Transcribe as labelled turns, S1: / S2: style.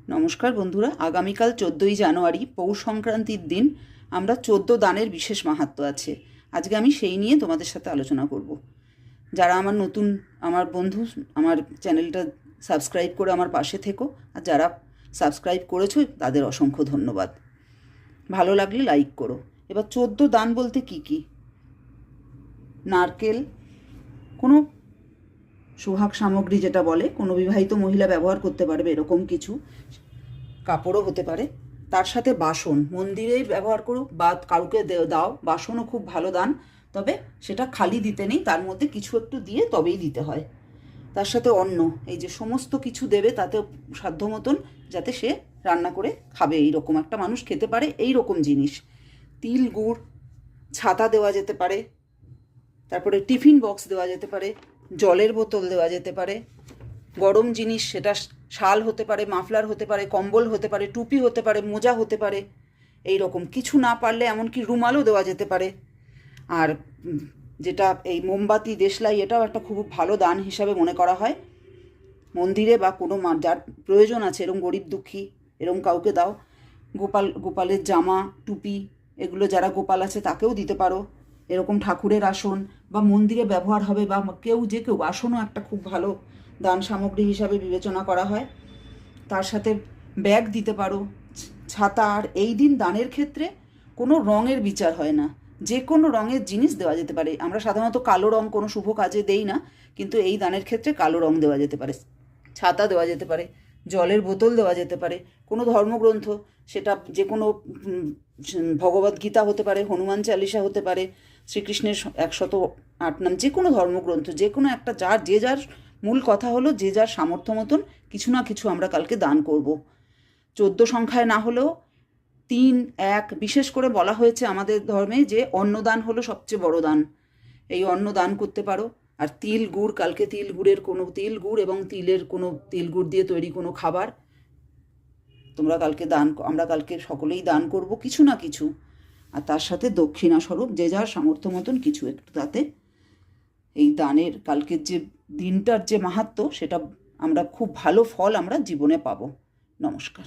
S1: নমস্কার বন্ধুরা, আগামীকাল 14ই জানুয়ারি পৌষ সংক্রান্তির দিন। আমরা 14 দানের বিশেষ মাহাত্ম্য আছে। আজকে আমি সেই নিয়ে তোমাদের সাথে আলোচনা করব। যারা আমার বন্ধু, আমার চ্যানেলটা সাবস্ক্রাইব করে আমার পাশে থেকো, আর যারা সাবস্ক্রাইব করেছো তাদের অসংখ্য ধন্যবাদ। ভালো লাগলে লাইক করো। এবার 14 দান বলতে কি কি? নারকেল, কোনো সোহাগ সামগ্রী যেটা বলে, কোনো বিবাহিত মহিলা ব্যবহার করতে পারবে এরকম কিছু, কাপড়ও হতে পারে। তার সাথে বাসন, মন্দিরেই ব্যবহার করো বা কাউকে দাও, বাসনও খুব ভালো দান। তবে সেটা খালি দিতে নেই, তার মধ্যে কিছু একটু দিয়ে তবেই দিতে হয়। তার সাথে অন্ন, এই যে সমস্ত কিছু দেবে, তাতে সাধ্য মতন যাতে সে রান্না করে খাবে, এইরকম একটা মানুষ খেতে পারে এই রকম জিনিস। তিল, গুড়, ছাতা দেওয়া যেতে পারে। তারপরে টিফিন বক্স দেওয়া যেতে পারে, জলের বোতল দেওয়া যেতে পারে। গরম জিনিস, সেটা শাল হতে পারে, মাফলার হতে পারে, কম্বল হতে পারে, টুপি হতে পারে, মোজা হতে পারে। এই রকম কিছু না পারলে এমনকি রুমালও দেওয়া যেতে পারে। আর যেটা এই মোমবাতি, দেশলাই, এটাও একটা খুব ভালো দান হিসাবে মনে করা হয়। মন্দিরে বা কোনো যার প্রয়োজন আছে এরকম গরিব দুঃখী, এরকম কাউকে দাও। গোপালের জামা, টুপি, এগুলো যারা গোপাল আছে তাকেও দিতে পারো। এরকম ঠাকুরের আসন বা মন্দিরে ব্যবহার হবে, বা কেউ আসনও একটা খুব ভালো দান সামগ্রী হিসাবে বিবেচনা করা হয়। তার সাথে ব্যাগ দিতে পারো, ছাতা। আর এই দিন দানের ক্ষেত্রে কোনো রঙের বিচার হয় না, যে কোনো রঙের জিনিস দেওয়া যেতে পারে। আমরা সাধারণত কালো রঙ কোনো শুভ কাজে দেই না, কিন্তু এই দানের ক্ষেত্রে কালো রঙ দেওয়া যেতে পারে, ছাতা দেওয়া যেতে পারে, জলের বোতল দেওয়া যেতে পারে। কোনো ধর্মগ্রন্থ, সেটা যে কোনো ভগবদ্গীতা হতে পারে, হনুমান চালিসা হতে পারে, শ্রীকৃষ্ণের 108 নাম, যে কোনো ধর্মগ্রন্থ, যে কোনো একটা, যার মূল কথা হলো যে যার সামর্থ্য মতন কিছু না কিছু আমরা কালকে দান করব। 14 সংখ্যায় না হলেও 3, 1, বিশেষ করে বলা হয়েছে আমাদের ধর্মে যে অন্নদান হলো সবচেয়ে বড় দান। এই অন্ন দান করতে পারো। আর তিল গুড়, কালকে তিল গুড় এবং তিল গুড় দিয়ে তৈরি কোনো খাবার আমরা কালকে সকলেই দান করব কিছু না কিছু। আর তার সাথে দক্ষিণা স্বরূপ যে যার সামর্থ্য মতন কিছু একটু, তাতে এই দানের কালকের যে দিনটার যে মাহাত্ম্য, সেটা আমরা খুব ভালো ফল আমরা জীবনে পাবো। নমস্কার।